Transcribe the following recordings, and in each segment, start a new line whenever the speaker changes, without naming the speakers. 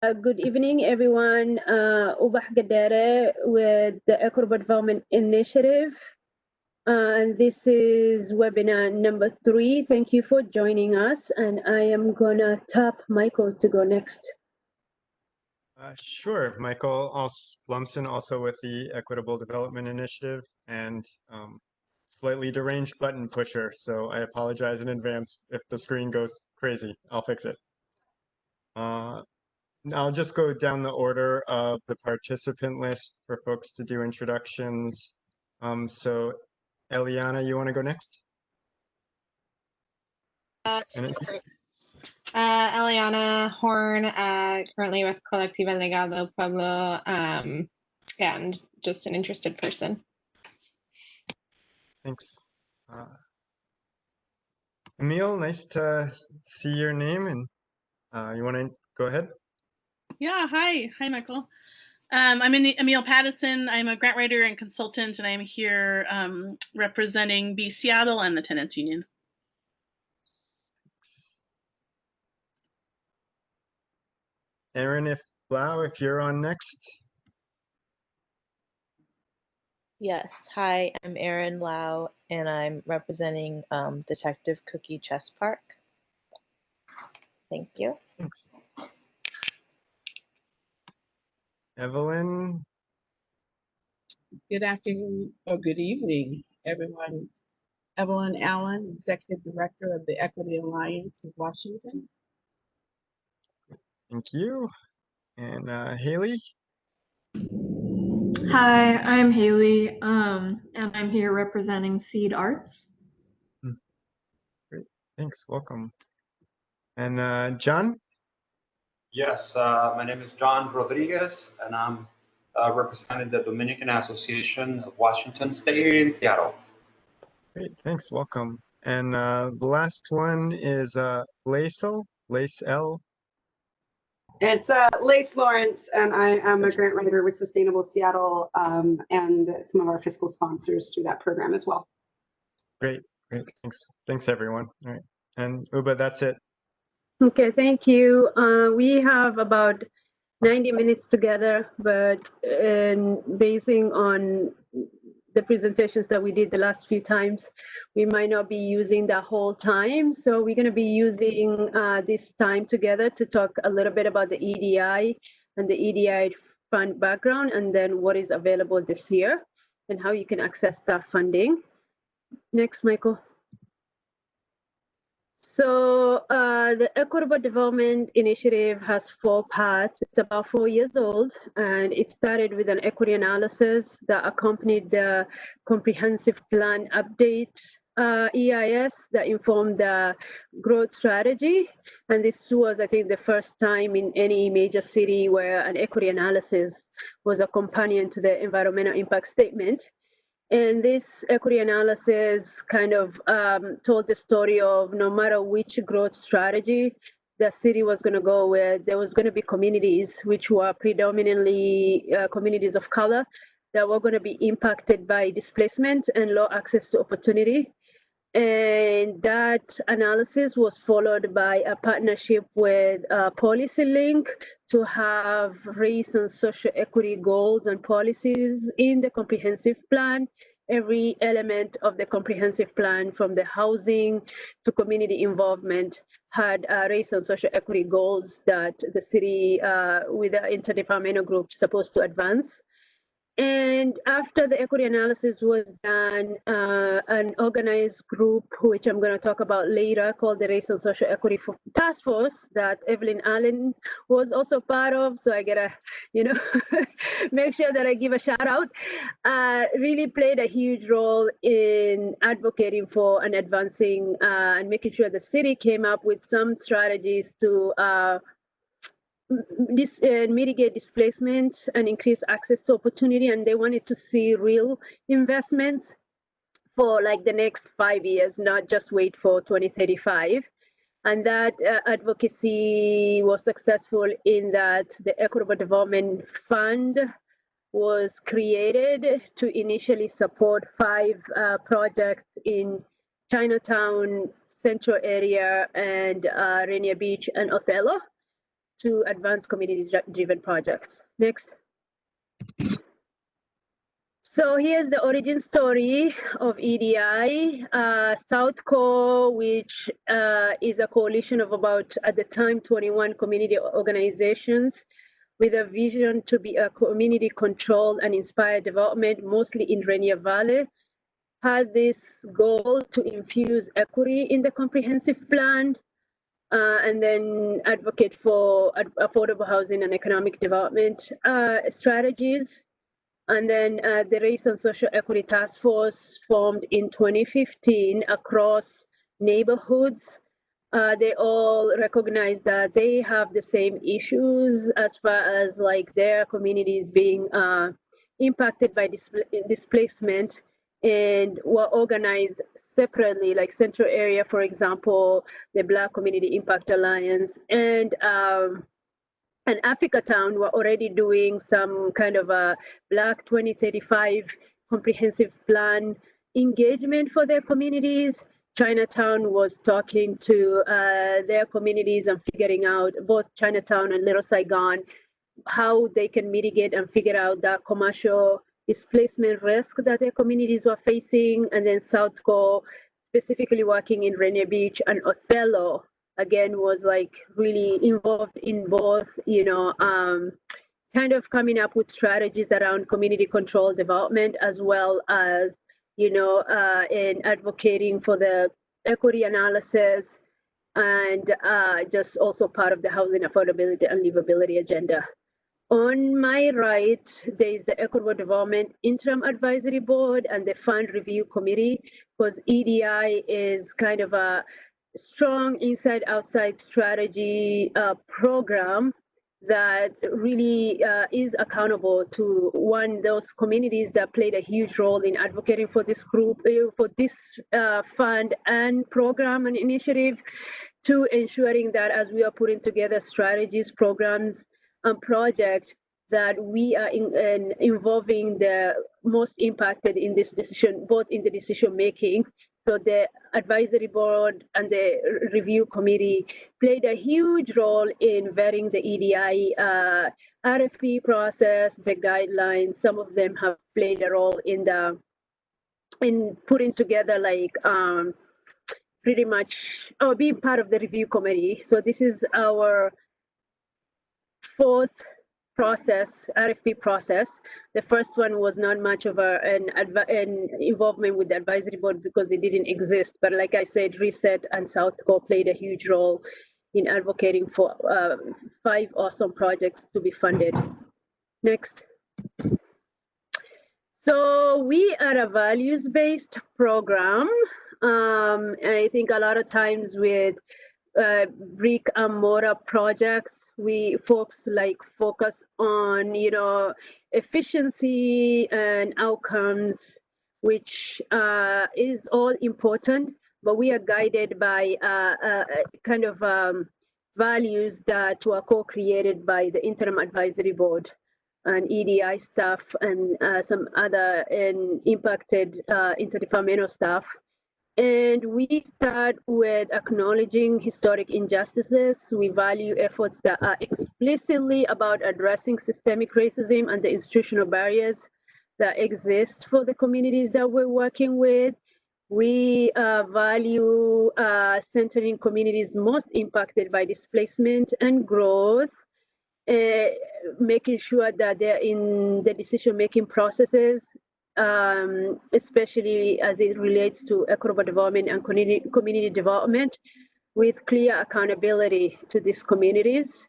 Good evening, everyone. Ubah Gadere with the Equitable Development Initiative. And this is webinar number 3. Thank you for joining us. And I am gonna tap Michael to go next.
Sure, Michael Blumson, also with the Equitable Development Initiative, and slightly deranged button pusher. So I apologize in advance if the screen goes crazy. I'll fix it. I'll just go down the order of the participant list for folks to do introductions. So Eliana, you want to go next?
Eliana Horn, currently with Colectiva Legal del Pueblo, and just an interested person.
Thanks. Emil, nice to see your name, and you want to go ahead?
Yeah, hi, Michael. I'm Emil Pattison. I'm a grant writer and consultant, and I'm here representing B Seattle and the Tenants Union.
Aaron, if you're on next.
Yes, hi, I'm Erin Lau, and I'm representing Detective Cookie Chess Park. Thank you.
Thanks. Evelyn.
Good afternoon, or good evening, everyone. Evelyn Allen, Executive Director of the Equity Alliance of Washington.
Thank you. And Haley.
Hi, I'm Haley, and I'm here representing Seed Arts.
Great, thanks, welcome. And John?
Yes, my name is John Rodriguez, and I'm representing the Dominican Association of Washington State here in Seattle.
Great, thanks, welcome. And the last one is Lace-L.
It's Lace Lawrence, and I am a grant writer with Sustainable Seattle and some of our fiscal sponsors through that program as well.
Great, thanks everyone. All right, and Uba, that's it.
Okay, thank you. We have about 90 minutes together, but basing on the presentations that we did the last few times, we might not be using the whole time. So we're going to be using this time together to talk a little bit about the EDI and the EDI fund background, and then what is available this year and how you can access that funding. Next, Michael. So the Equitable Development Initiative has 4 parts. It's about 4 years old, and it started with an equity analysis that accompanied the comprehensive plan update EIS that informed the growth strategy. And this was, I think, the first time in any major city where an equity analysis was a companion to the environmental impact statement. And this equity analysis kind of told the story of no matter which growth strategy the city was going to go with, there was going to be communities which were predominantly communities of color that were going to be impacted by displacement and low access to opportunity. And that analysis was followed by a partnership with Policy Link to have race and social equity goals and policies in the comprehensive plan. Every element of the comprehensive plan, from the housing to community involvement, had race and social equity goals that the city with the interdepartmental group supposed to advance. And after the equity analysis was done, an organized group, which I'm going to talk about later, called the Race and Social Equity Task Force, that Evelyn Allen was also part of. So I gotta, make sure that I give a shout out. Really played a huge role in advocating for and advancing and making sure the city came up with some strategies to mitigate displacement and increase access to opportunity, and they wanted to see real investments for like the next 5 years, not just wait for 2035. And that advocacy was successful in that the Equitable Development Fund was created to initially support 5 projects in Chinatown, Central area, and Rainier Beach and Othello. to advance community-driven projects. Next. So here's the origin story of EDI. Southcore, which is a coalition of about, at the time, 21 community organizations with a vision to be a community-controlled and inspired development, mostly in Rainier Valley, had this goal to infuse equity in the comprehensive plan, and then advocate for affordable housing and economic development strategies. And then the Race and Social Equity Task Force formed in 2015 across neighborhoods. They all recognize that they have the same issues as far as like their communities being impacted by displacement, and were organized separately, like Central Area, for example, the Black Community Impact Alliance, and Africa Town were already doing some kind of a Black 2035 comprehensive plan engagement for their communities. Chinatown was talking to their communities and figuring out, both Chinatown and Little Saigon, how they can mitigate and figure out that commercial displacement risk that their communities were facing. And then Southcore, specifically working in Rainier Beach, and Othello, again, was like really involved in both, you know, kind of coming up with strategies around community control development, as well as, you know, in advocating for the equity analysis, and just also part of the housing affordability and livability agenda. On my right, there is the Equitable Development Interim Advisory Board and the Fund Review Committee, because EDI is kind of a strong inside-outside strategy program that really is accountable to those communities that played a huge role in advocating for this group, for this fund and program and initiative, to ensuring that as we are putting together strategies, programs, and projects, that we are involving the most impacted in this decision, both in the decision making. So the advisory board and the review committee played a huge role in vetting the EDI RFP process, the guidelines. Some of them have played a role in putting together, like pretty much, being part of the review committee. So this is our fourth process, RFP process. The first one was not much of an involvement with the advisory board because it didn't exist. But like I said, Reset and Southcore played a huge role in advocating for 5 awesome projects to be funded. Next. So we are a values-based program. I think a lot of times with brick and mortar projects, folks focus on, you know, efficiency and outcomes, which is all important, but we are guided by kind of values that were co-created by the Interim Advisory Board and EDI staff and some other impacted interdepartmental staff. And we start with acknowledging historic injustices. We value efforts that are explicitly about addressing systemic racism and the institutional barriers that exist for the communities that we're working with. We value centering communities most impacted by displacement and growth, making sure that they're in the decision-making processes, especially as it relates to equitable development and community development, with clear accountability to these communities.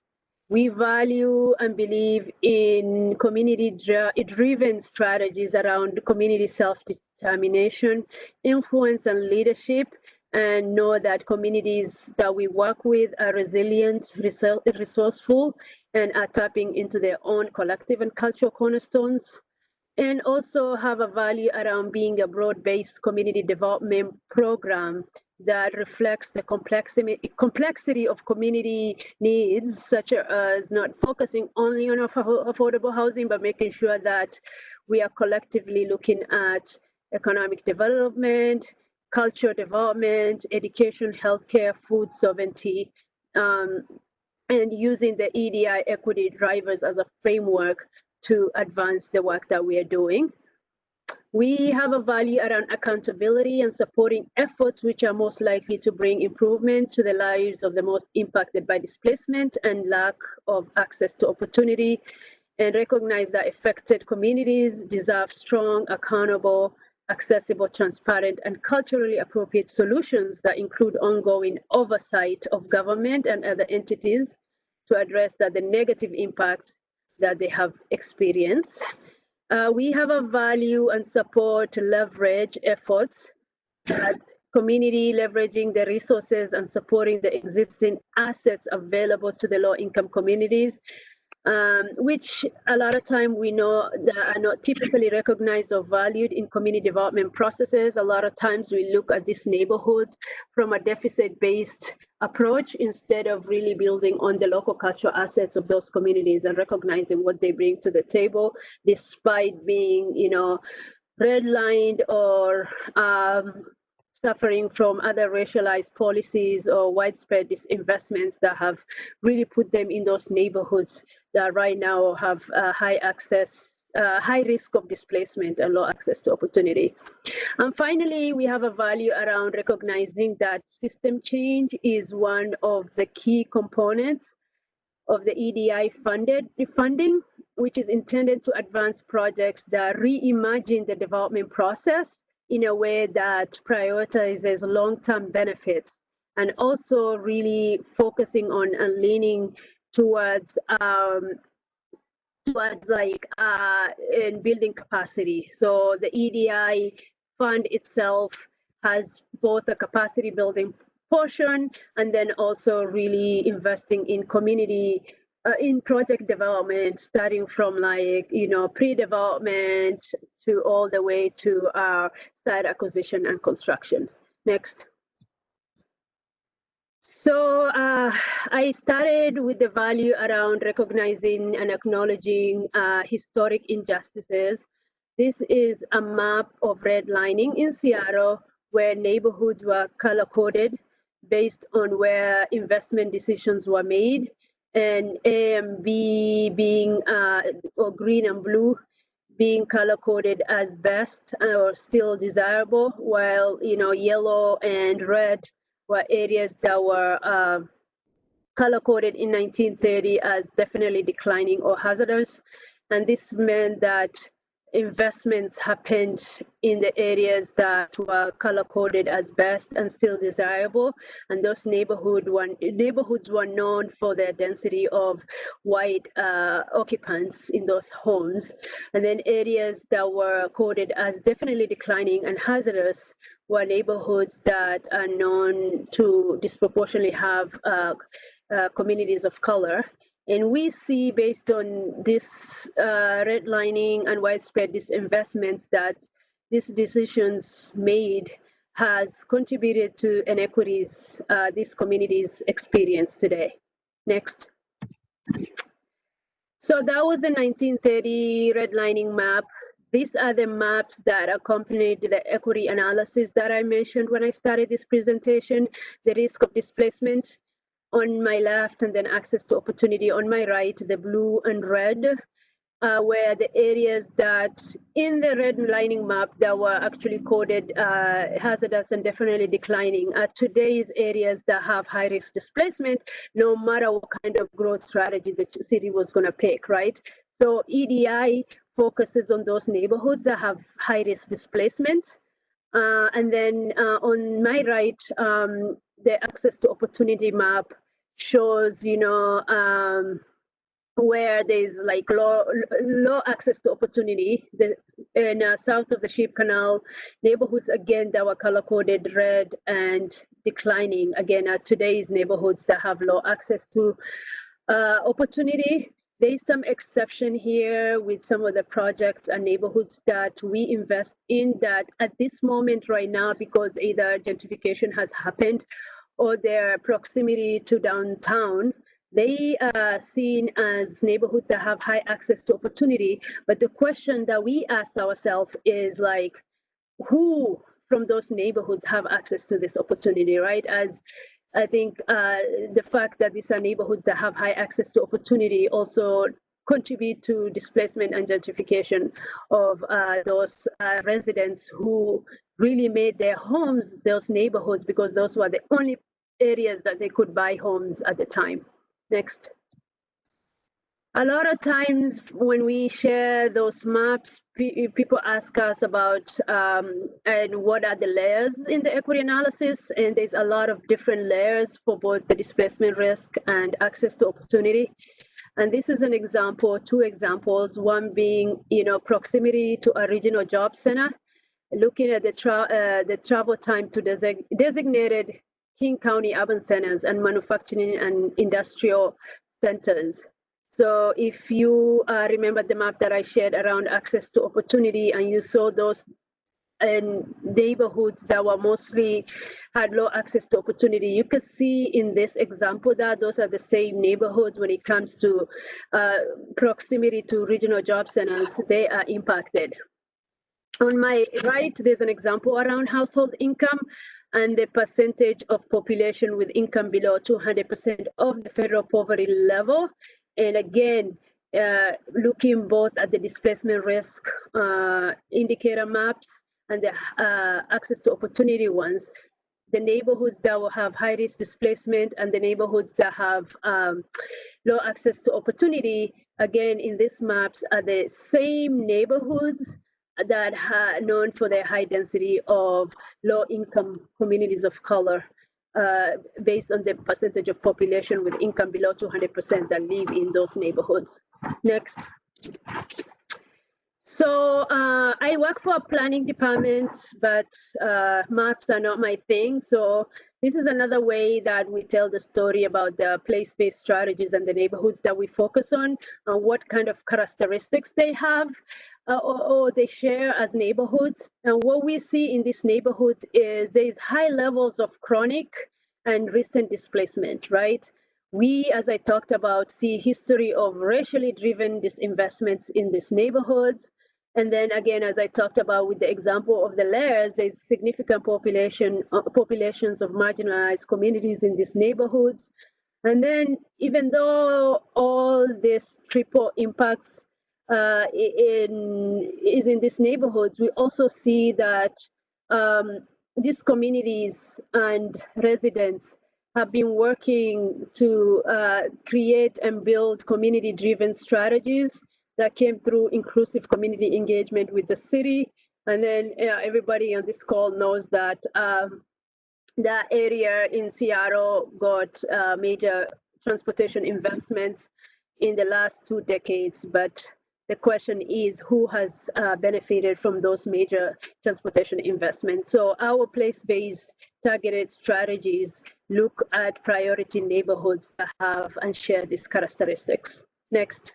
We value and believe in community-driven strategies around community self-determination, influence, and leadership, and know that communities that we work with are resilient, resourceful, and are tapping into their own collective and cultural cornerstones. And also have a value around being a broad-based community development program that reflects the complexity of community needs, such as not focusing only on affordable housing, but making sure that we are collectively looking at economic development, cultural development, education, healthcare, food sovereignty, and using the EDI equity drivers as a framework to advance the work that we are doing. We have a value around accountability and supporting efforts which are most likely to bring improvement to the lives of the most impacted by displacement and lack of access to opportunity, and recognize that affected communities deserve strong, accountable, accessible, transparent, and culturally appropriate solutions that include ongoing oversight of government and other entities to address the negative impacts that they have experienced. We have a value and support leverage efforts, community leveraging the resources and supporting the existing assets available to the low-income communities, which a lot of time we know that are not typically recognized or valued in community development processes. A lot of times we look at these neighborhoods from a deficit-based approach instead of really building on the local cultural assets of those communities and recognizing what they bring to the table, despite being, redlined or suffering from other racialized policies or widespread disinvestments that have really put them in those neighborhoods that right now have high risk of displacement and low access to opportunity. And finally, we have a value around recognizing that system change is one of the key components of the EDI funding, which is intended to advance projects that reimagine the development process in a way that prioritizes long-term benefits, and also really focusing on and leaning towards in building capacity. So the EDI fund itself has both a capacity building portion and then also really investing in community in project development, starting from pre-development to all the way to site acquisition and construction. Next. So I started with the value around recognizing and acknowledging historic injustices. This is a map of redlining in Seattle where neighborhoods were color-coded based on where investment decisions were made, and A and B being, or green and blue, being color-coded as best or still desirable, while yellow and red were areas that were color-coded in 1930 as definitely declining or hazardous. And this meant that investments happened in the areas that were color-coded as best and still desirable. And those neighborhoods were known for their density of white occupants in those homes. And then areas that were coded as definitely declining and hazardous were neighborhoods that are known to disproportionately have communities of color. And we see, based on this redlining and widespread disinvestments, that these decisions made has contributed to inequities these communities experience today. Next. So that was the 1930 redlining map. These are the maps that accompanied the equity analysis that I mentioned when I started this presentation. The risk of displacement on my left, and then access to opportunity on my right, the blue and red, were the areas that in the redlining map that were actually coded hazardous and definitely declining are today's areas that have high risk displacement, no matter what kind of growth strategy the city was going to pick, right? So EDI focuses on those neighborhoods that have high risk displacement. And then on my right, the access to opportunity map shows, where there's like low access to opportunity. In south of the Sheep Canal, neighborhoods again that were color coded red and declining again are today's neighborhoods that have low access to opportunity. There's some exception here with some of the projects and neighborhoods that we invest in that at this moment right now, because either gentrification has happened or their proximity to downtown, they are seen as neighborhoods that have high access to opportunity. But the question that we asked ourselves is like, who from those neighborhoods have access to this opportunity, right? As I think the fact that these are neighborhoods that have high access to opportunity also contribute to displacement and gentrification of those residents who really made their homes those neighborhoods because those were the only areas that they could buy homes at the time. Next. A lot of times when we share those maps, people ask us about and what are the layers in the equity analysis, and there's a lot of different layers for both the displacement risk and access to opportunity. And this is an example, two examples, one being, proximity to a regional job center, looking at the travel time to designated King County urban centers and manufacturing and industrial centers. So if you remember the map that I shared around access to opportunity, and you saw those neighborhoods that were mostly had low access to opportunity, you could see in this example that those are the same neighborhoods when it comes to proximity to regional job centers, they are impacted. On my right, there's an example around household income and the percentage of population with income below 200% of the federal poverty level. And again, looking both at the displacement risk indicator maps and the access to opportunity ones, the neighborhoods that will have high risk displacement and the neighborhoods that have low access to opportunity, again, in these maps are the same neighborhoods that are known for their high density of low income communities of color. Based on the percentage of population with income below 200% that live in those neighborhoods. Next. So I work for a planning department, but maps are not my thing. So this is another way that we tell the story about the place-based strategies and the neighborhoods that we focus on, what kind of characteristics they have. Or they share as neighborhoods. And what we see in these neighborhoods is there's high levels of chronic and recent displacement, right? We, as I talked about, see history of racially driven disinvestments in these neighborhoods. And then again, as I talked about with the example of the layers, there's significant populations of marginalized communities in these neighborhoods. And then even though all this triple impacts is in these neighborhoods, we also see that these communities and residents have been working to create and build community-driven strategies that came through inclusive community engagement with the city. And then everybody on this call knows that that area in Seattle got major transportation investments in the last 2 decades, but the question is who has benefited from those major transportation investments. So our place-based targeted strategies look at priority neighborhoods that have and share these characteristics. Next.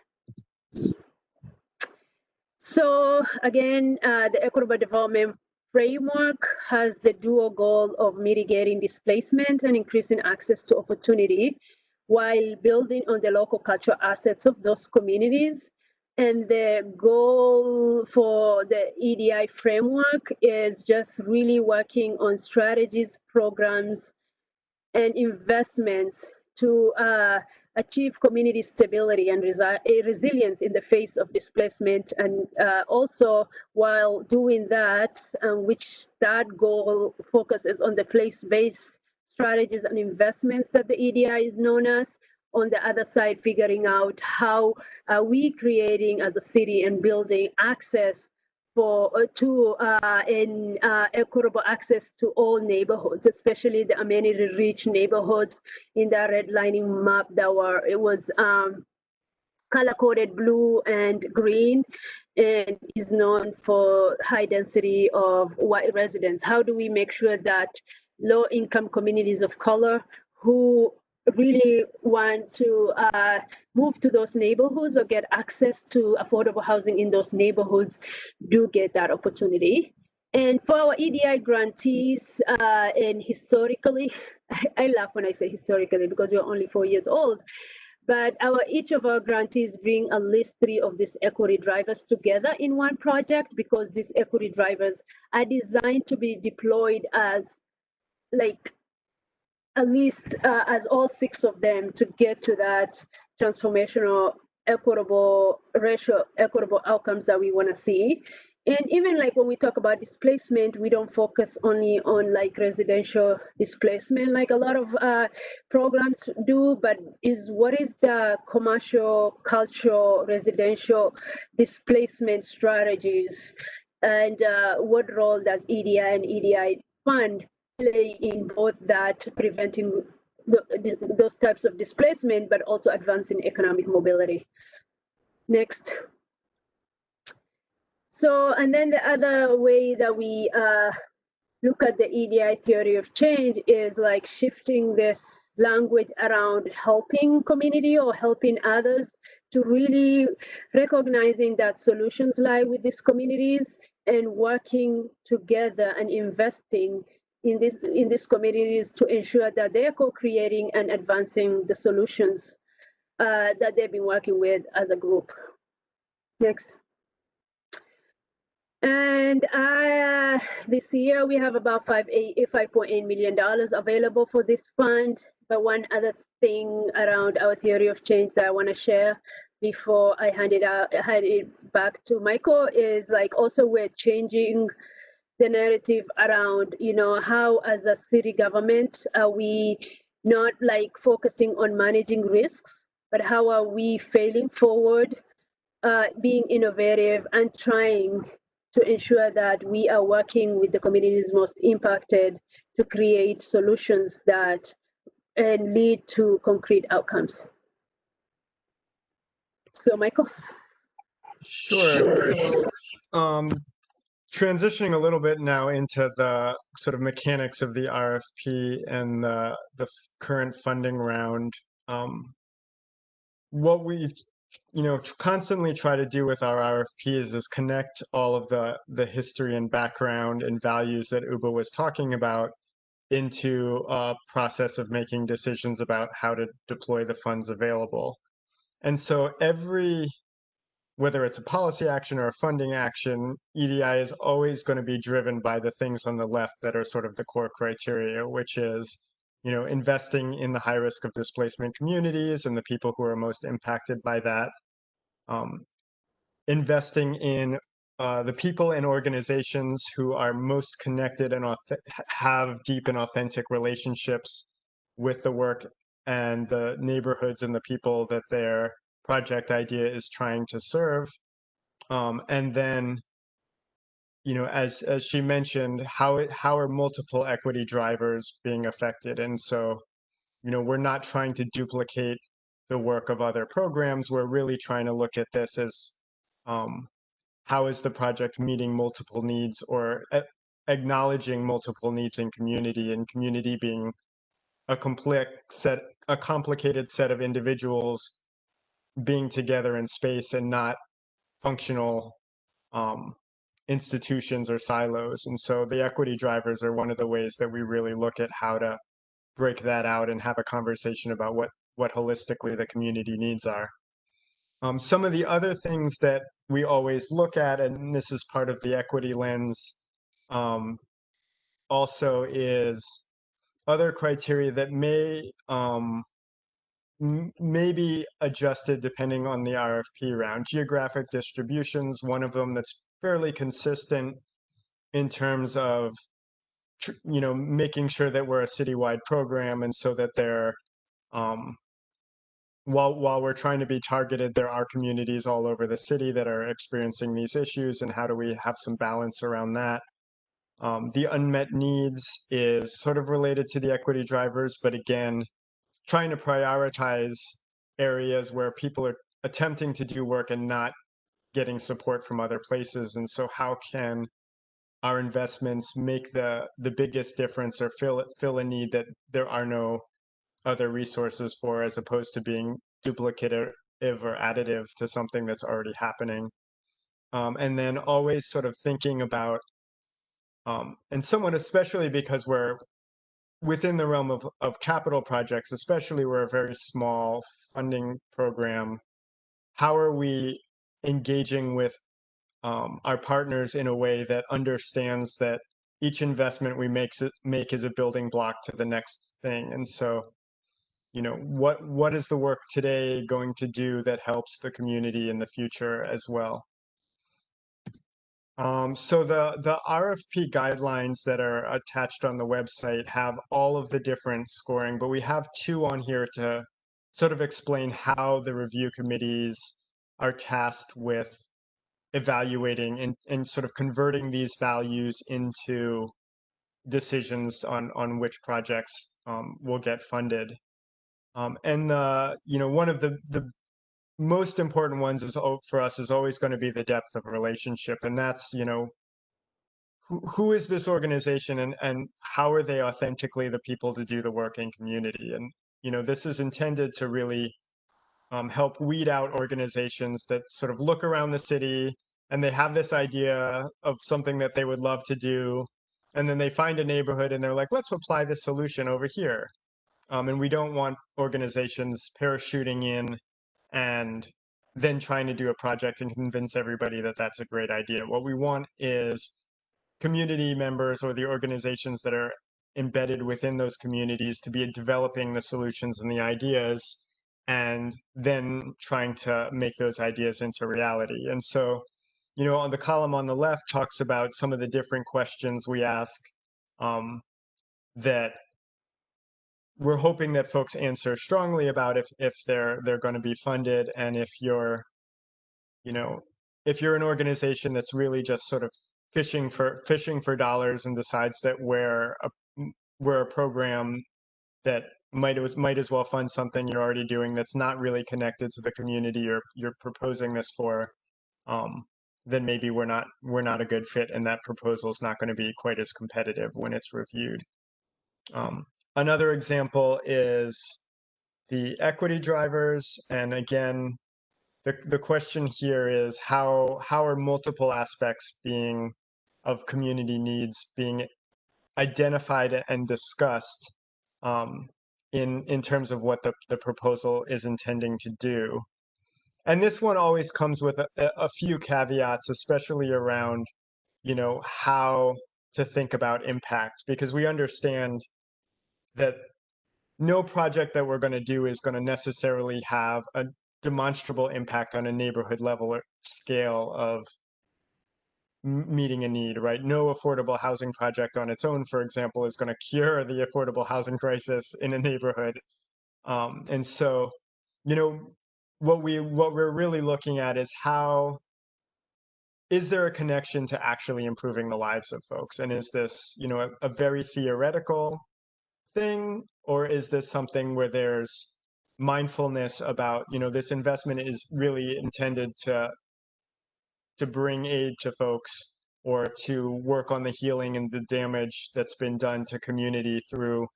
So again, the Equitable Development Framework has the dual goal of mitigating displacement and increasing access to opportunity while building on the local cultural assets of those communities. And the goal for the EDI framework is just really working on strategies, programs, and investments to achieve community stability and resilience in the face of displacement. And also, while doing that, which that goal focuses on the place-based strategies and investments that the EDI is known as. On the other side, figuring out how are we creating as a city and building access to equitable access to all neighborhoods, especially the amenity-rich neighborhoods in the redlining map that was color-coded blue and green and is known for high density of white residents. How do we make sure that low-income communities of color who really want to move to those neighborhoods or get access to affordable housing in those neighborhoods do get that opportunity? And for our EDI grantees, and historically, I laugh when I say historically because we're only 4 years old, but each of our grantees bring at least 3 of these equity drivers together in one project because these equity drivers are designed to be deployed as like at least as all 6 of them to get to that transformational equitable racial equitable outcomes that we want to see. And even like when we talk about displacement, we don't focus only on like residential displacement like a lot of programs do, but what is the commercial, cultural, residential displacement strategies, and what role does EDI and EDI fund play in both that preventing those types of displacement, but also advancing economic mobility. Next. So, and then the other way that we look at the EDI theory of change is like shifting this language around helping community or helping others to really recognizing that solutions lie with these communities and working together and investing in these communities to ensure that they're co-creating and advancing the solutions that they've been working with as a group. Next. And this year we have about $5.8 million available for this fund. But one other thing around our theory of change that I want to share before I hand it back to Michael is like also we're changing the narrative around, you know, how as a city government are we not like focusing on managing risks, but how are we failing forward, being innovative and trying to ensure that we are working with the communities most impacted to create solutions that lead to concrete outcomes. So, Michael?
Sure. So, transitioning a little bit now into the sort of mechanics of the RFP and the current funding round. What we constantly try to do with our RFPs is connect all of the history and background and values that Uba was talking about into a process of making decisions about how to deploy the funds available. And so whether it's a policy action or a funding action, EDI is always going to be driven by the things on the left that are sort of the core criteria, which is, investing in the high risk of displacement communities and the people who are most impacted by that, investing in the people and organizations who are most connected and have deep and authentic relationships with the work and the neighborhoods and the people that their project idea is trying to serve. And then, as she mentioned, how are multiple equity drivers being affected? And so, we're not trying to duplicate the work of other programs. We're really trying to look at this as how is the project meeting multiple needs or acknowledging multiple needs in community, and community being a complicated set of individuals being together in space and not functional institutions or silos. And so the equity drivers are one of the ways that we really look at how to break that out and have a conversation about what holistically the community needs are. Some of the other things that we always look at, and this is part of the equity lens, also is other criteria that may be adjusted depending on the RFP round. Geographic distributions, one of them that's fairly consistent in terms of making sure that we're a citywide program, and so that they're while we're trying to be targeted, there are communities all over the city that are experiencing these issues, and how do we have some balance around that? The unmet needs is sort of related to the equity drivers, but again, trying to prioritize areas where people are attempting to do work and not getting support from other places. And so how can our investments make the biggest difference or fill a need that there are no other resources for, as opposed to being duplicative or additive to something that's already happening. And then always sort of thinking about, and somewhat especially because we're within the realm of capital projects, especially we're a very small funding program, how are we engaging with our partners in a way that understands that each investment we make is a building block to the next thing. And so, you know, what is the work today going to do that helps the community in the future as well? So the RFP guidelines that are attached on the website have all of the different scoring, but we have two on here to sort of explain how the review committees are tasked with evaluating and sort of converting these values into decisions on which projects will get funded. And you know, one of the most important ones is for us is always going to be the depth of relationship, and that's, you know, who is this organization and how are they authentically the people to do the work in community? And, you know, this is intended to really help weed out organizations that sort of look around the city and they have this idea of something that they would love to do. And then they find a neighborhood and they're like, let's apply this solution over here. And we don't want organizations parachuting in and then trying to do a project and convince everybody that that's a great idea. What we want is community members or the organizations that are embedded within those communities to be developing the solutions and the ideas and then trying to make those ideas into reality. And so, you know, on the column on the left talks about some of the different questions we ask that we're hoping that folks answer strongly about if they're going to be funded. And if you're, you know, if you're an organization that's really just sort of fishing for dollars and decides that we're a program that might as well fund something you're already doing that's not really connected to the community you're proposing this for, then maybe we're not a good fit, and that proposal is not going to be quite as competitive when it's reviewed. Another example is the equity drivers, and again, the question here is how are multiple aspects of community needs being identified and discussed in terms of what the proposal is intending to do. And this one always comes with a few caveats, especially around, you know, how to think about impact, because we understand that no project that we're going to do is going to necessarily have a demonstrable impact on a neighborhood level or scale of meeting a need, right? No affordable housing project on its own, for example, is going to cure the affordable housing crisis in a neighborhood. And so, you know, what we're really looking at is is there a connection to actually improving the lives of folks? And is this, you know, a very theoretical thing, or is this something where there's mindfulness about, you know, this investment is really intended to bring aid to folks or to work on the healing and the damage that's been done to community through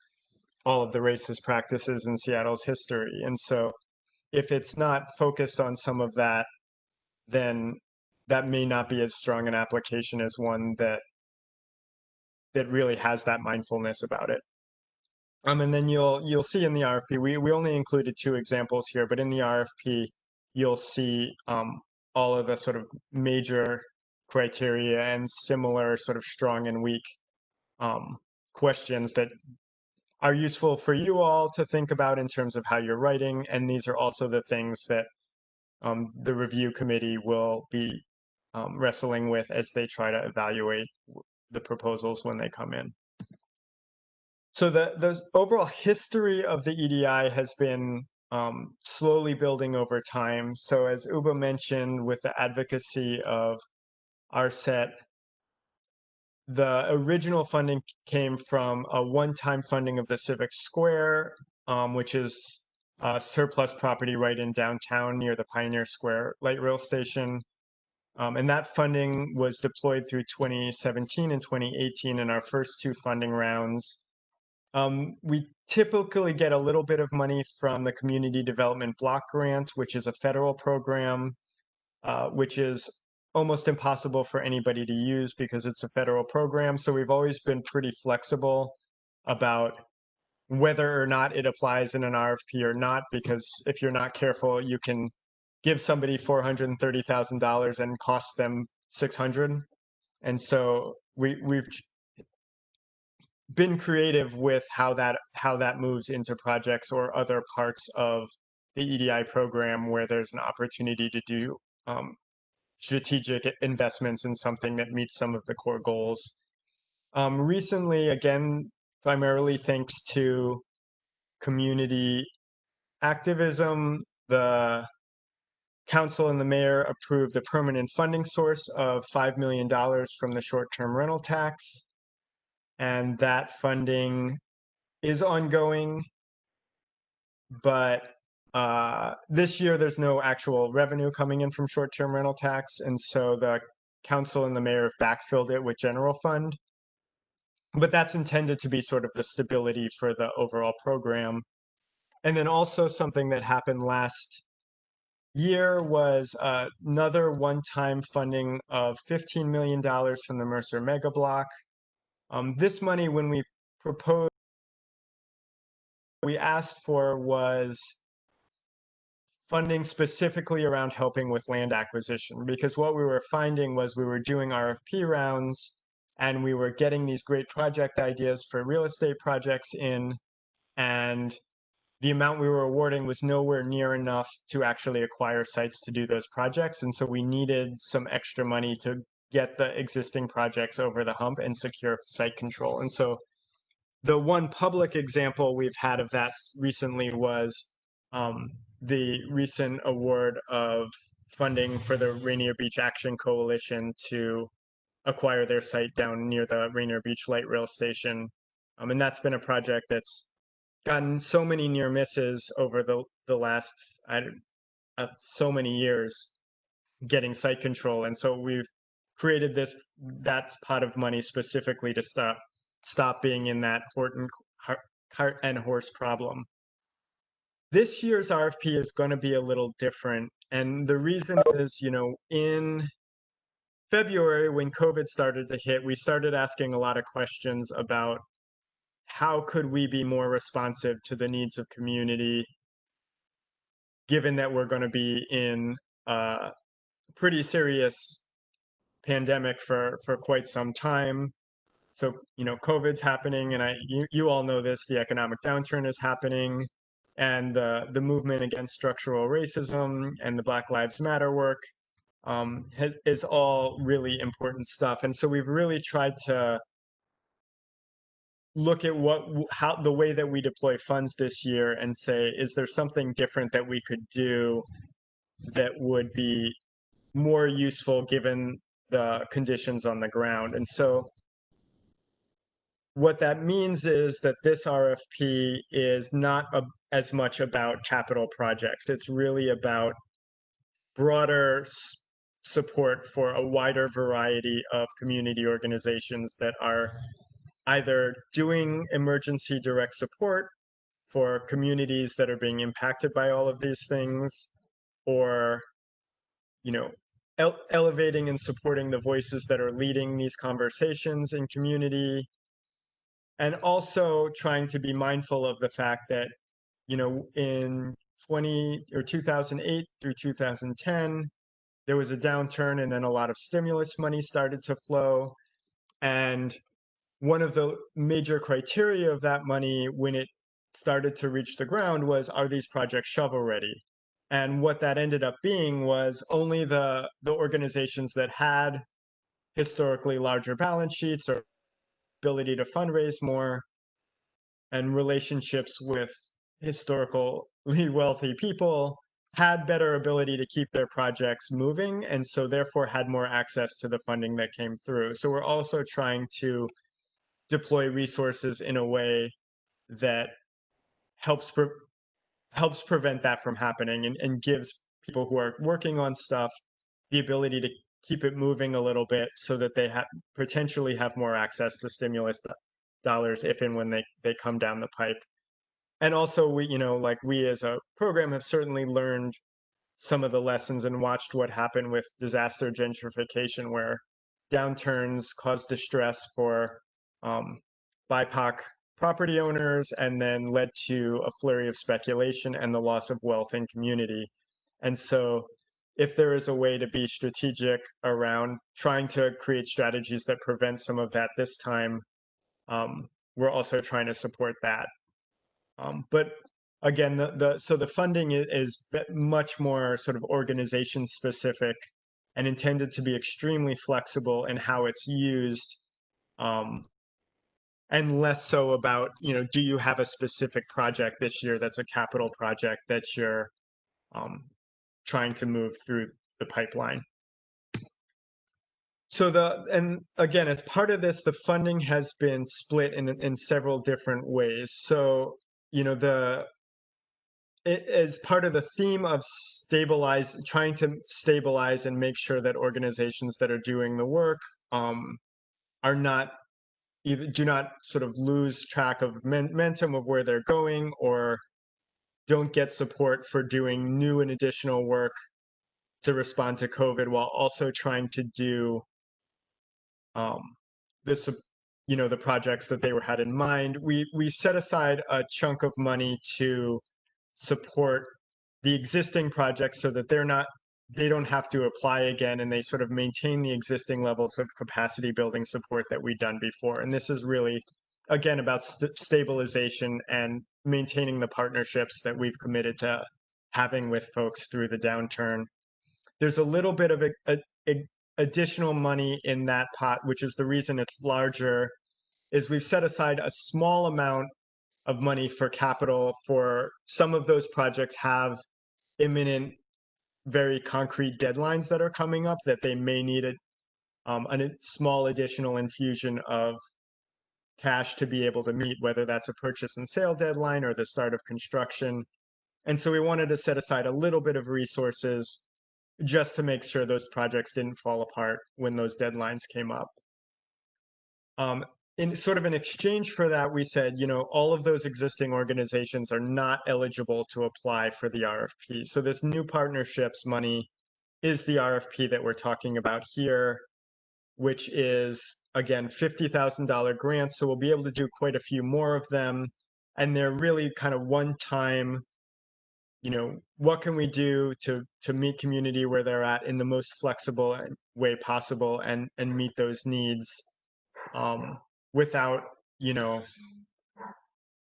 all of the racist practices in Seattle's history. And so if it's not focused on some of that, then that may not be as strong an application as one that really has that mindfulness about it. And then you'll see in the RFP, we only included two examples here, but in the RFP, you'll see all of the sort of major criteria and similar sort of strong and weak questions that are useful for you all to think about in terms of how you're writing. And these are also the things that the review committee will be wrestling with as they try to evaluate the proposals when they come in. So the overall history of the EDI has been slowly building over time. So as Uba mentioned, with the advocacy of our Sept, the original funding came from a one-time funding of the Civic Square, which is surplus property right in downtown near the Pioneer Square light rail station. And that funding was deployed through 2017 and 2018 in our first two funding rounds. We typically get a little bit of money from the Community Development Block Grant, which is a federal program, which is almost impossible for anybody to use because it's a federal program. So we've always been pretty flexible about whether or not it applies in an RFP or not, because if you're not careful, you can give somebody $430,000 and cost them $600. And so we've been creative with how that moves into projects or other parts of the EDI program where there's an opportunity to do strategic investments in something that meets some of the core goals. Recently, again, primarily thanks to community activism, the council and the mayor approved a permanent funding source of $5 million from the short-term rental tax. And that funding is ongoing, but this year there's no actual revenue coming in from short-term rental tax, and so the council and the mayor have backfilled it with general fund. But that's intended to be sort of the stability for the overall program. And then also something that happened last year was another one-time funding of $15 million from the Mercer Mega Block. This money, when we proposed, we asked for was funding specifically around helping with land acquisition, because what we were finding was we were doing RFP rounds and we were getting these great project ideas for real estate projects in, and the amount we were awarding was nowhere near enough to actually acquire sites to do those projects. And so we needed some extra money to get the existing projects over the hump and secure site control. And so the one public example we've had of that recently was the recent award of funding for the Rainier Beach Action Coalition to acquire their site down near the Rainier Beach Light Rail Station. And that's been a project that's gotten so many near misses over the last so many years getting site control. And so we've created that pot of money specifically to stop being in that cart and horse problem. This year's RFP is going to be a little different. And the reason is, in February, when COVID started to hit, we started asking a lot of questions about how could we be more responsive to the needs of community, given that we're going to be in a pretty serious pandemic for quite some time. So, COVID's happening, and you all know this, the economic downturn is happening, and the movement against structural racism and the Black Lives Matter work is all really important stuff. And so we've really tried to look at the way that we deploy funds this year and say, is there something different that we could do that would be more useful given the conditions on the ground? And so what that means is that this RFP is not as much about capital projects. It's really about broader support for a wider variety of community organizations that are either doing emergency direct support for communities that are being impacted by all of these things, or elevating and supporting the voices that are leading these conversations in community, and also trying to be mindful of the fact that in 2008 through 2010 there was a downturn, and then a lot of stimulus money started to flow, and one of the major criteria of that money when it started to reach the ground was, are these projects shovel ready? And what that ended up being was only the organizations that had historically larger balance sheets or ability to fundraise more and relationships with historically wealthy people had better ability to keep their projects moving, and so therefore had more access to the funding that came through. So we're also trying to deploy resources in a way that helps prevent that from happening, and gives people who are working on stuff the ability to keep it moving a little bit so that they potentially have more access to stimulus dollars if and when they come down the pipe. And also we as a program have certainly learned some of the lessons and watched what happened with disaster gentrification, where downturns cause distress for BIPOC property owners and then led to a flurry of speculation and the loss of wealth in community. And so if there is a way to be strategic around trying to create strategies that prevent some of that this time, we're also trying to support that. But again, so the funding is much more sort of organization specific and intended to be extremely flexible in how it's used, and less so about, do you have a specific project this year that's a capital project that you're trying to move through the pipeline. So and again, as part of this, the funding has been split in several different ways. So, it is part of the theme of trying to stabilize and make sure that organizations that are doing the work are not do not sort of lose track of momentum of where they're going, or don't get support for doing new and additional work to respond to COVID, while also trying to do the projects that they had in mind. We set aside a chunk of money to support the existing projects so that they don't have to apply again, and they sort of maintain the existing levels of capacity building support that we've done before. And this is really, again, about stabilization and maintaining the partnerships that we've committed to having with folks through the downturn. There's a little bit of additional money in that pot, which is the reason it's larger, is we've set aside a small amount of money for capital for some of those projects have imminent, very concrete deadlines that are coming up that they may need a small additional infusion of cash to be able to meet, whether that's a purchase and sale deadline or the start of construction. And so we wanted to set aside a little bit of resources just to make sure those projects didn't fall apart when those deadlines came up. In sort of an exchange for that, we said, all of those existing organizations are not eligible to apply for the RFP. So this new partnerships money is the RFP that we're talking about here, which is, again, $50,000 grants. So we'll be able to do quite a few more of them. And they're really kind of one-time, what can we do to meet community where they're at in the most flexible way possible and meet those needs without,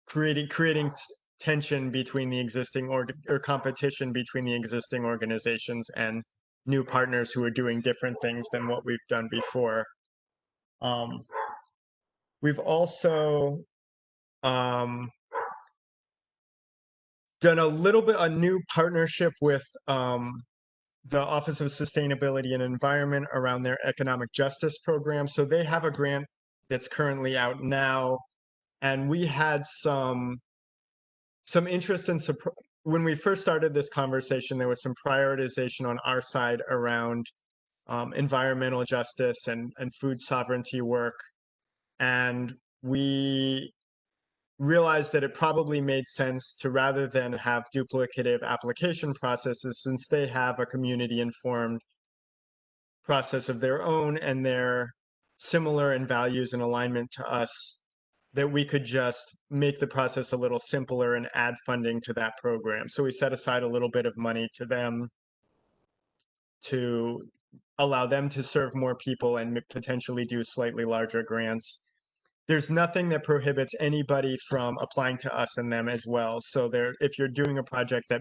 creating tension between the existing or competition between the existing organizations and new partners who are doing different things than what we've done before. We've also done a new partnership with the Office of Sustainability and Environment around their economic justice program. So they have a grant that's currently out now, and we had some interest in when we first started this conversation. There was some prioritization on our side around environmental justice and food sovereignty work, and we realized that it probably made sense to, rather than have duplicative application processes, since they have a community-informed process of their own and they're similar in values and alignment to us, that we could just make the process a little simpler and add funding to that program. So we set aside a little bit of money to them to allow them to serve more people and potentially do slightly larger grants. There's nothing that prohibits anybody from applying to us and them as well. So if you're doing a project that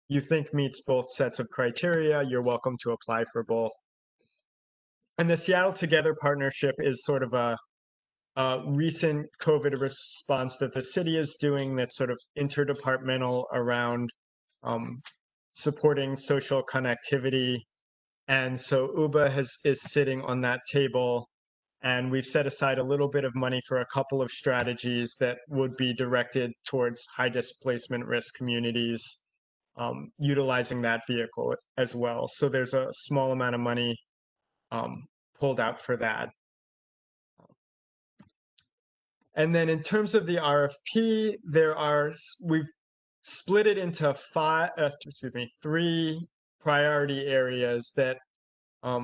you think meets both sets of criteria, you're welcome to apply for both. And the Seattle Together partnership is sort of a recent COVID response that the city is doing that's sort of interdepartmental around supporting social connectivity. And so UBA is sitting on that table. And we've set aside a little bit of money for a couple of strategies that would be directed towards high displacement risk communities, utilizing that vehicle as well. So there's a small amount of money pulled out for that. And then in terms of the RFP, we've split it into three priority areas that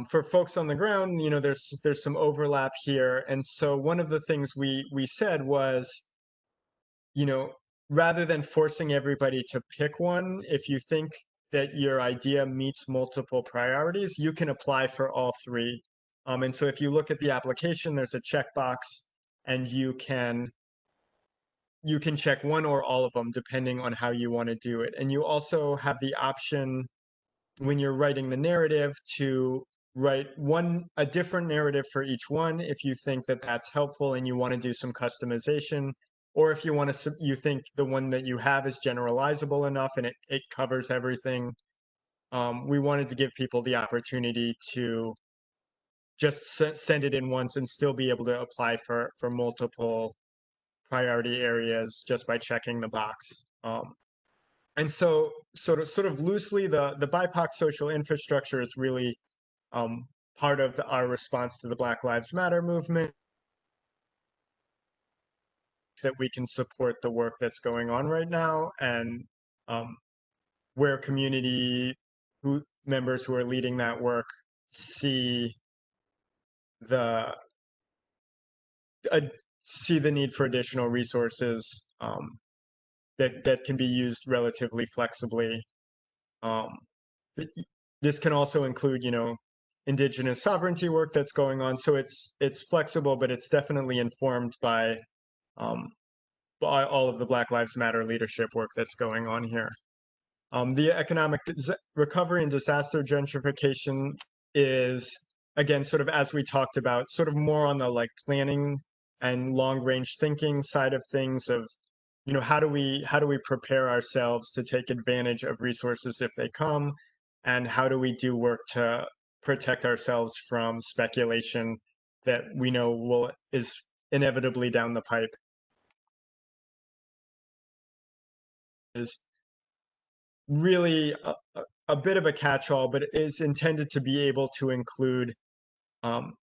for folks on the ground, there's some overlap here. And so one of the things we said was, rather than forcing everybody to pick one, if you think that your idea meets multiple priorities, you can apply for all three. And so if you look at the application, there's a checkbox, and you can check one or all of them depending on how you want to do it. And you also have the option when you're writing the narrative to write a different narrative for each one if you think that that's helpful and you want to do some customization, or if you think the one that you have is generalizable enough and it covers everything. We wanted to give people the opportunity to just send it in once and still be able to apply for multiple priority areas just by checking the box. And so sort of loosely, the BIPOC social infrastructure is really part of our response to the Black Lives Matter movement, that we can support the work that's going on right now, and where community members who are leading that work see the need for additional resources that can be used relatively flexibly. This can also include, indigenous sovereignty work that's going on. So it's flexible, but it's definitely informed by all of the Black Lives Matter leadership work that's going on here. The economic recovery and disaster gentrification is, again, sort of as we talked about, sort of more on the planning and long range thinking side of things of, how do we prepare ourselves to take advantage of resources if they come, and how do we do work to protect ourselves from speculation that we know is inevitably down the pipe. Is really a bit of a catch-all, but it is intended to be able to include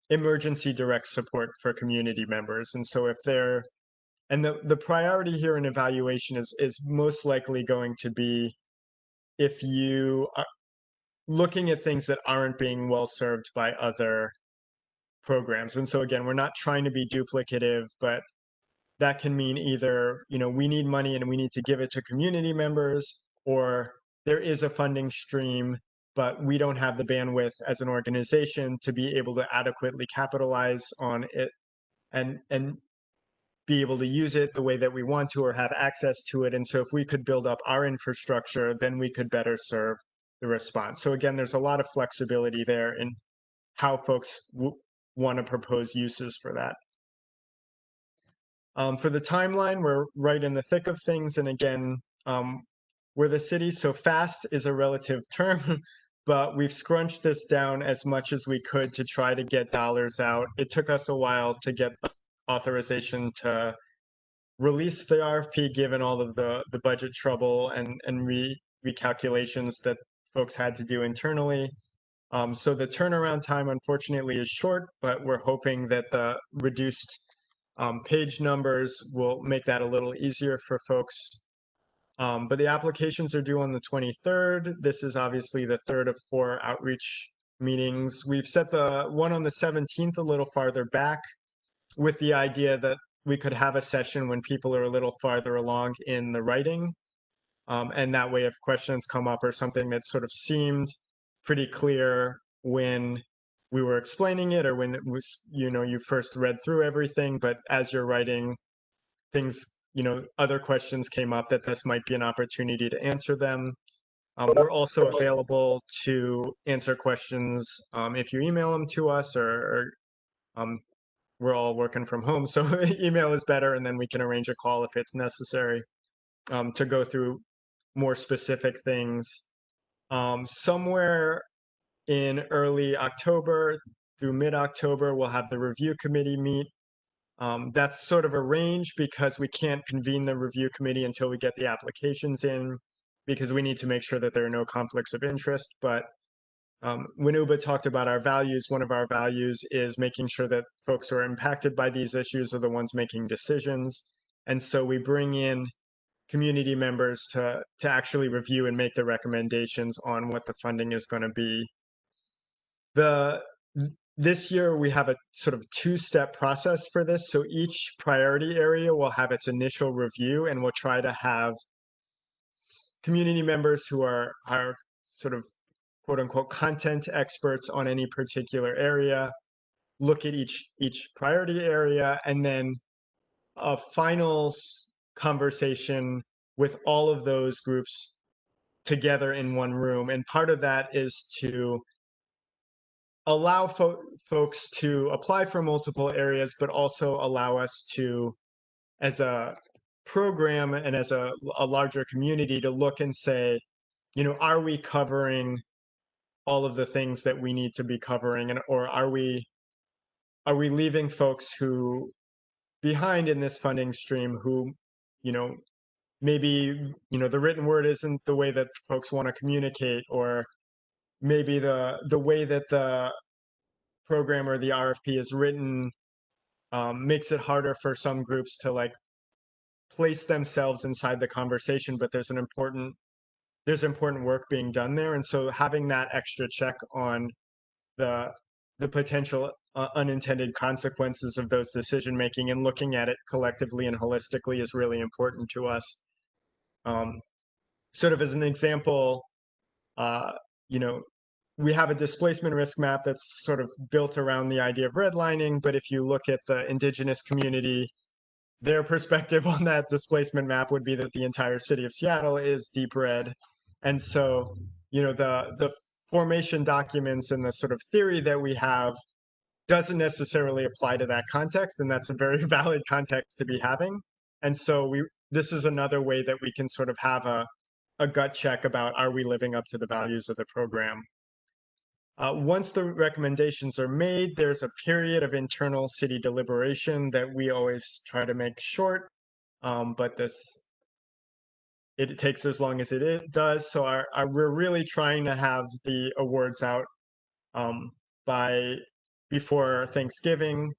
emergency direct support for community members. And so the priority here in evaluation is most likely going to be if you are looking at things that aren't being well served by other programs. And so again, we're not trying to be duplicative, but that can mean either, we need money and we need to give it to community members, or there is a funding stream, but we don't have the bandwidth as an organization to be able to adequately capitalize on it and be able to use it the way that we want to or have access to it. And so if we could build up our infrastructure, then we could better serve the response. So again, there's a lot of flexibility there in how folks want to propose uses for that. For the timeline, we're right in the thick of things. And again, we're the city, so fast is a relative term, but we've scrunched this down as much as we could to try to get dollars out. It took us a while to get authorization to release the RFP, given all of the budget trouble and recalculations that folks had to do internally. So the turnaround time, unfortunately, is short, but we're hoping that the reduced page numbers will make that a little easier for folks. But the applications are due on the 23rd. This is obviously the third of 4 outreach meetings. We've set the one on the 17th a little farther back, with the idea that we could have a session when people are a little farther along in the writing. And that way, if questions come up or something that sort of seemed pretty clear when we were explaining it, or when it was, you first read through everything, but as you're writing things, other questions came up, that this might be an opportunity to answer them. We're also available to answer questions if you email them to us, or we're all working from home, so email is better, and then we can arrange a call if it's necessary to go through more specific things. Somewhere in early October through mid-October, we'll have the review committee meet. That's sort of a range because we can't convene the review committee until we get the applications in, because we need to make sure that there are no conflicts of interest. But when Uba talked about our values, one of our values is making sure that folks who are impacted by these issues are the ones making decisions. And so we bring in community members to actually review and make the recommendations on what the funding is going to be. This year, we have a sort of 2-step process for this. So each priority area will have its initial review, and we'll try to have community members who are sort of quote unquote content experts on any particular area look at each priority area, and then a final conversation with all of those groups together in one room. And part of that is to allow folks to apply for multiple areas, but also allow us to, as a program and as a larger community, to look and say, you know, are we covering all of the things that we need to be covering, and or are we leaving folks who behind in this funding stream who, you know, maybe, you know, the written word isn't the way that folks want to communicate, or maybe the way that the program or the RFP is written makes it harder for some groups to like place themselves inside the conversation, but there's important work being done there. And so having that extra check on the potential unintended consequences of those decision making and looking at it collectively and holistically is really important to us. Sort of as an example, you know, we have a displacement risk map that's sort of built around the idea of redlining, but if you look at the indigenous community, their perspective on that displacement map would be that the entire city of Seattle is deep red. And so, you know, the formation documents and the sort of theory that we have doesn't necessarily apply to that context, and that's a very valid context to be having. And so this is another way that we can sort of have a gut check about, are we living up to the values of the program? Once the recommendations are made, there's a period of internal city deliberation that we always try to make short, but it takes as long as it does. So we're really trying to have the awards out before Thanksgiving.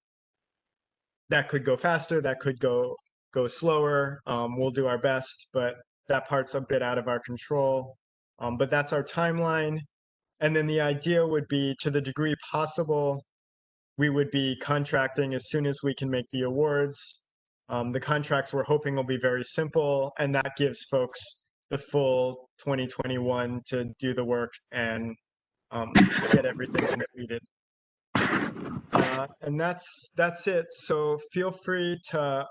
That could go faster, that could go slower. We'll do our best, but that part's a bit out of our control. But that's our timeline. And then the idea would be, to the degree possible, we would be contracting as soon as we can make the awards. The contracts we're hoping will be very simple, and that gives folks the full 2021 to do the work and get everything completed. And that's it. So feel free to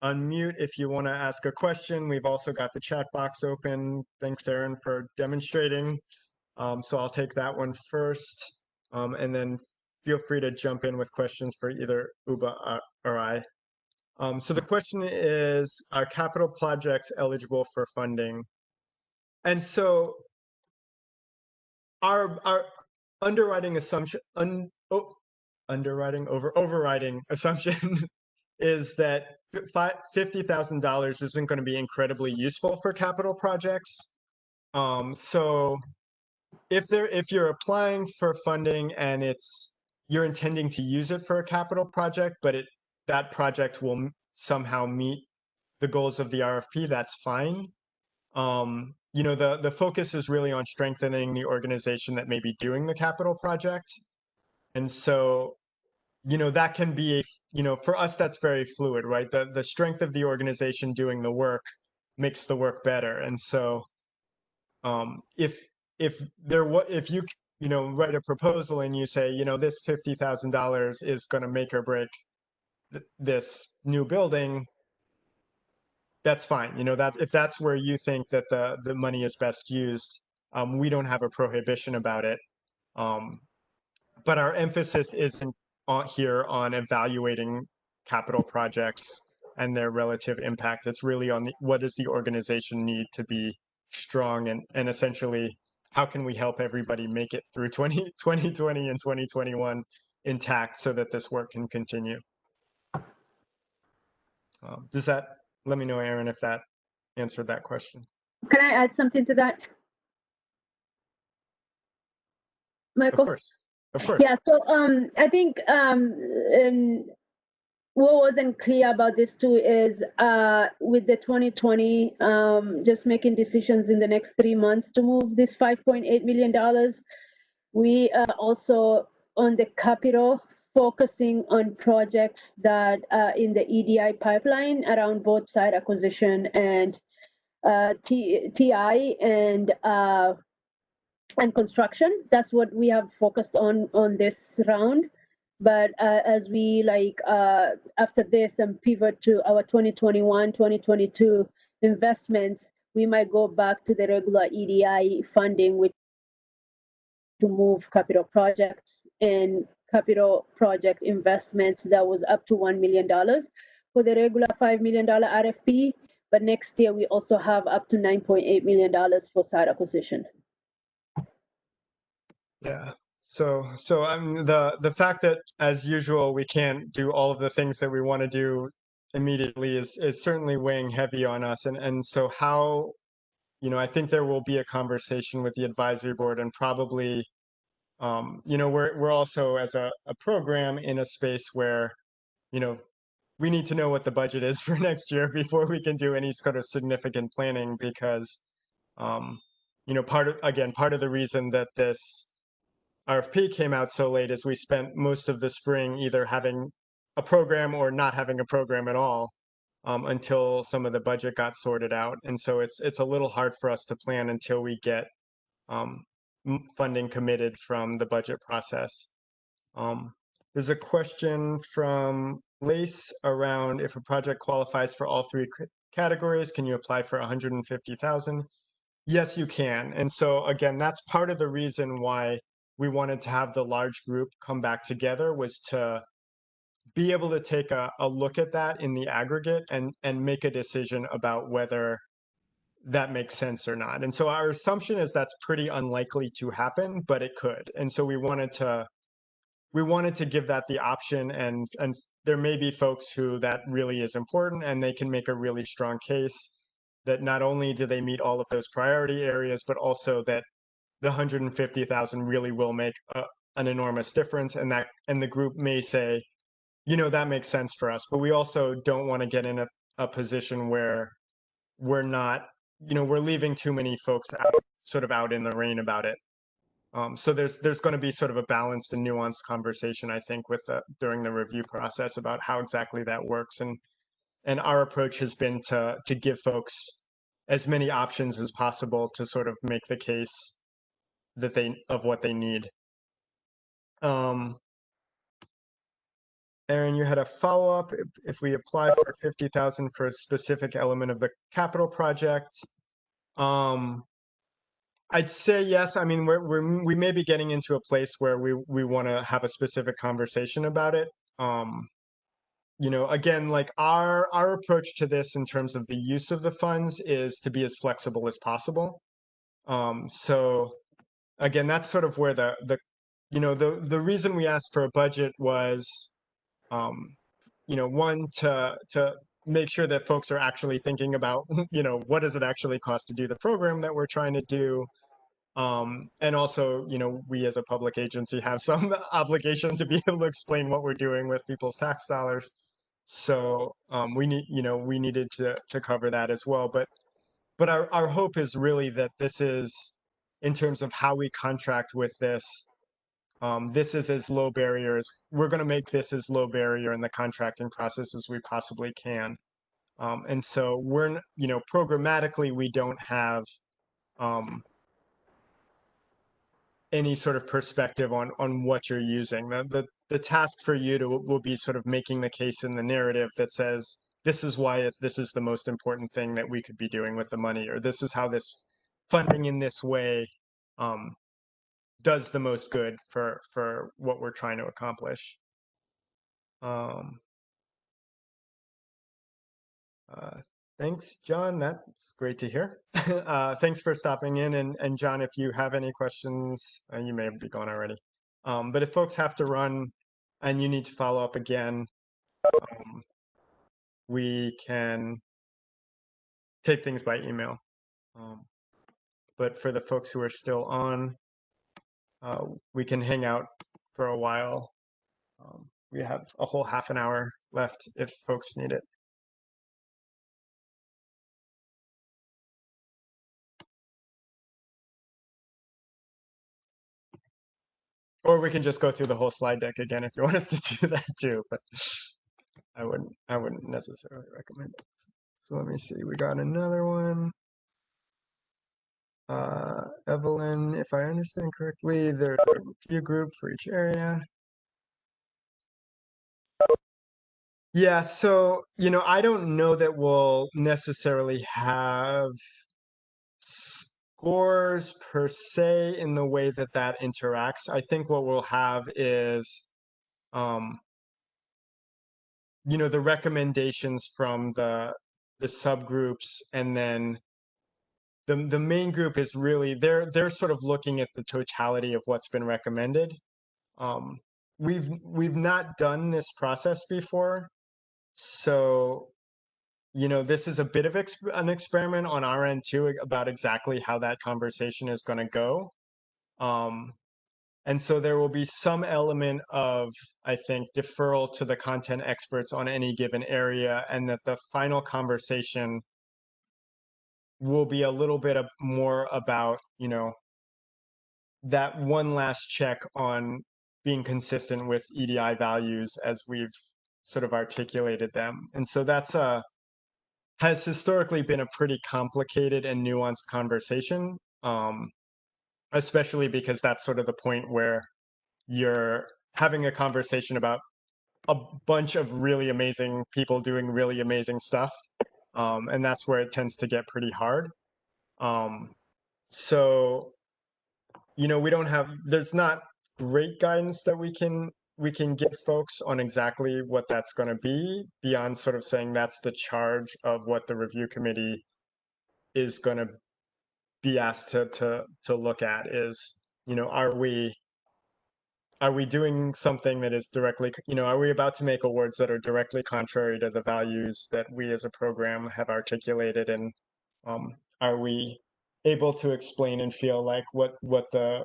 unmute if you want to ask a question. We've also got the chat box open. Thanks, Aaron, for demonstrating. So I'll take that one first, and then feel free to jump in with questions for either Uba or I. So the question is, are capital projects eligible for funding? And so our underwriting assumption, overriding assumption is that $50,000 isn't going to be incredibly useful for capital projects. So if you're applying for funding and you're intending to use it for a capital project, but that project will somehow meet the goals of the RFP, that's fine. You know, the focus is really on strengthening the organization that may be doing the capital project. And so, you know, that can be, you know, for us, that's very fluid, right? The strength of the organization doing the work makes the work better. And so if you know, write a proposal and you say, you know, this $50,000 is going to make or break this new building, that's fine. You know, that if that's where you think that the money is best used, we don't have a prohibition about it. But our emphasis isn't here on evaluating capital projects and their relative impact. It's really on what does the organization need to be strong, and essentially how can we help everybody make it through 2020 and 2021 intact so that this work can continue. Let me know, Aaron, if that answered that question.
Can I add something to that? Michael?
Of course.
Yeah, so I think what wasn't clear about this too is with the 2020, just making decisions in the next 3 months to move this $5.8 million. We are also on the capital focusing on projects that are in the EDI pipeline around both site acquisition and TI and construction. That's what we have focused on this round. But as we after this and pivot to our 2021, 2022 investments, we might go back to the regular EDI funding, which to move capital projects and capital project investments that was up to $1 million for the regular $5 million RFP. But next year, we also have up to $9.8 million for site acquisition.
Yeah. So I mean, the fact that, as usual, we can't do all of the things that we want to do immediately is certainly weighing heavy on us. And so how, I think there will be a conversation with the advisory board, and probably, we're also, as a program, in a space where, we need to know what the budget is for next year before we can do any sort of significant planning, because, part of the reason that this RFP came out so late is we spent most of the spring either having a program or not having a program at all, until some of the budget got sorted out. And so it's a little hard for us to plan until we get funding committed from the budget process. There's a question from Lace around, if a project qualifies for all three categories, can you apply for 150,000? Yes, you can. And so again, that's part of the reason why we wanted to have the large group come back together, was to be able to take a look at that in the aggregate and make a decision about whether that makes sense or not. And so our assumption is that's pretty unlikely to happen, but it could. And so we wanted to give that the option, and there may be folks who that really is important, and they can make a really strong case that not only do they meet all of those priority areas, but also that the 150,000 really will make an enormous difference, and the group may say, that makes sense for us. But we also don't want to get in a position where we're not, we're leaving too many folks out in the rain about it. So there's going to be sort of a balanced and nuanced conversation, I think, during the review process about how exactly that works. And our approach has been to give folks as many options as possible to sort of make the case of what they need. Aaron, you had a follow-up. If we apply for 50,000 for a specific element of the capital project, I'd say yes. I mean, we may be getting into a place where we want to have a specific conversation about it. Again, like our approach to this in terms of the use of the funds is to be as flexible as possible. So again, that's sort of where the reason we asked for a budget was, one, to make sure that folks are actually thinking about, what does it actually cost to do the program that we're trying to do? And also, we as a public agency have some obligation to be able to explain what we're doing with people's tax dollars. So we needed to cover that as well. But our hope is really that this is, in terms of how we contract with this, this is as low barrier as we're going to make this as low barrier in the contracting process as we possibly can. And so we're, programmatically, we don't have any sort of perspective on what you're using. The task for you will be sort of making the case in the narrative that says, this is why this is the most important thing that we could be doing with the money, or this is how this funding in this way does the most good for what we're trying to accomplish. Thanks, John. That's great to hear. Thanks for stopping in. And John, if you have any questions, you may be gone already. But if folks have to run and you need to follow up again, we can take things by email. But for the folks who are still on, we can hang out for a while. We have a whole half an hour left if folks need it. Or we can just go through the whole slide deck again if you want us to do that too, but I wouldn't necessarily recommend it. So let me see, we got another one. Evelyn, if I understand correctly, there's a review group for each area. Yeah, so, I don't know that we'll necessarily have scores per se in the way that that interacts. I think what we'll have is, the recommendations from the subgroups, and then the main group is really they're sort of looking at the totality of what's been recommended. We've not done this process before, so this is a bit of an experiment on our end too about exactly how that conversation is going to go. And so there will be some element of, I think, deferral to the content experts on any given area, and that the final conversation will be a little bit more about, that one last check on being consistent with EDI values as we've sort of articulated them. And so that's has historically been a pretty complicated and nuanced conversation, especially because that's sort of the point where you're having a conversation about a bunch of really amazing people doing really amazing stuff. And that's where it tends to get pretty hard. So, there's not great guidance that we can give folks on exactly what that's going to be, beyond sort of saying that's the charge of what the review committee is going to be asked to look at is, are we doing something that is directly, are we about to make awards that are directly contrary to the values that we as a program have articulated? And are we able to explain and feel like what the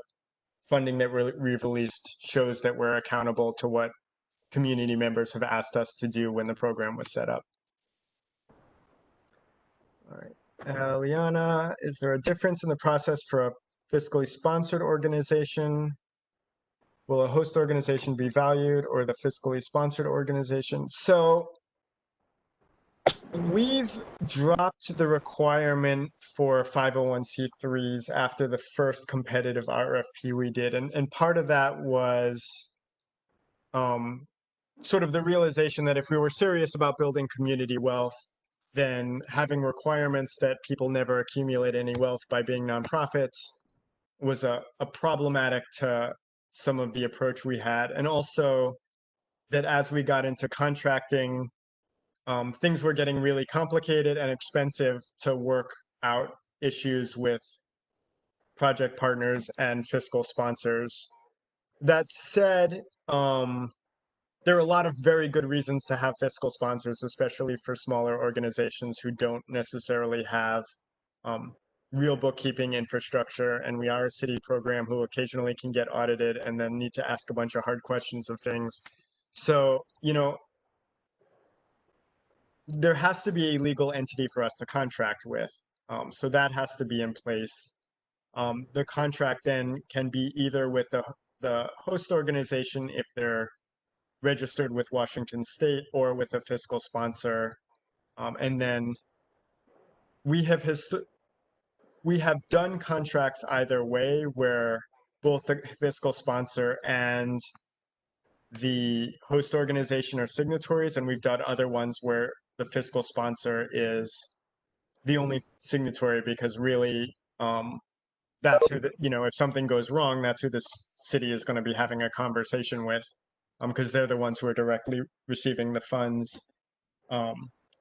funding that we've released shows that we're accountable to what community members have asked us to do when the program was set up? All right. Liana, is there a difference in the process for a fiscally sponsored organization? Will a host organization be valued, or the fiscally sponsored organization? So we've dropped the requirement for 501c3s after the first competitive RFP we did. And part of that was sort of the realization that if we were serious about building community wealth, then having requirements that people never accumulate any wealth by being nonprofits was a problematic to some of the approach we had. And also that as we got into contracting, things were getting really complicated and expensive to work out issues with project partners and fiscal sponsors. That said, there are a lot of very good reasons to have fiscal sponsors, especially for smaller organizations who don't necessarily have real bookkeeping infrastructure. And we are a city program who occasionally can get audited and then need to ask a bunch of hard questions of things. So, there has to be a legal entity for us to contract with. So that has to be in place. The contract then can be either with the host organization if they're registered with Washington State, or with a fiscal sponsor. And then we have done contracts either way, where both the fiscal sponsor and the host organization are signatories, and we've done other ones where the fiscal sponsor is the only signatory, because really that's who if something goes wrong, that's who the city is going to be having a conversation with, because they're the ones who are directly receiving the funds.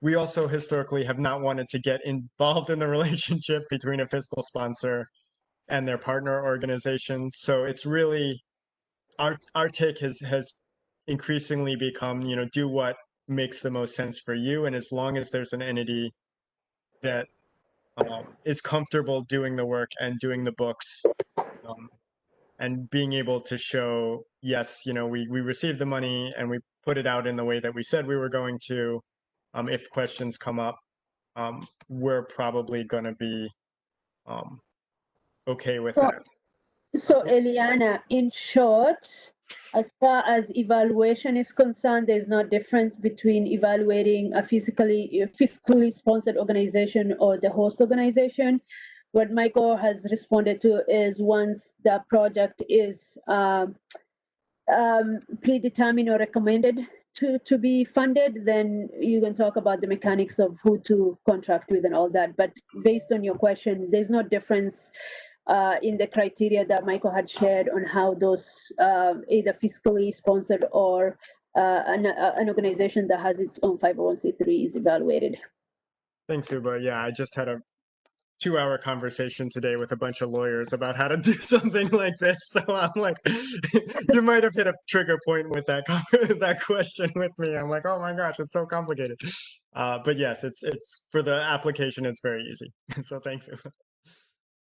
We also historically have not wanted to get involved in the relationship between a fiscal sponsor and their partner organization. So it's really, our take has increasingly become, do what makes the most sense for you. And as long as there's an entity that is comfortable doing the work and doing the books, and being able to show, yes, we received the money and we put it out in the way that we said we were going to, if questions come up, we're probably going to be okay with that.
So Eliana, in short, as far as evaluation is concerned, there's no difference between evaluating a fiscally sponsored organization or the host organization. What Michael has responded to is, once the project is predetermined or recommended to be funded, then you can talk about the mechanics of who to contract with and all that. But based on your question, there's no difference in the criteria that Michael had shared on how those either fiscally sponsored or an organization that has its own 501c3 is evaluated.
Thanks, Uba. Yeah, I just had a 2-hour conversation today with a bunch of lawyers about how to do something like this. So I'm like, you might have hit a trigger point with that that question with me. I'm like, oh my gosh, it's so complicated. But yes, it's for the application, it's very easy. So thanks.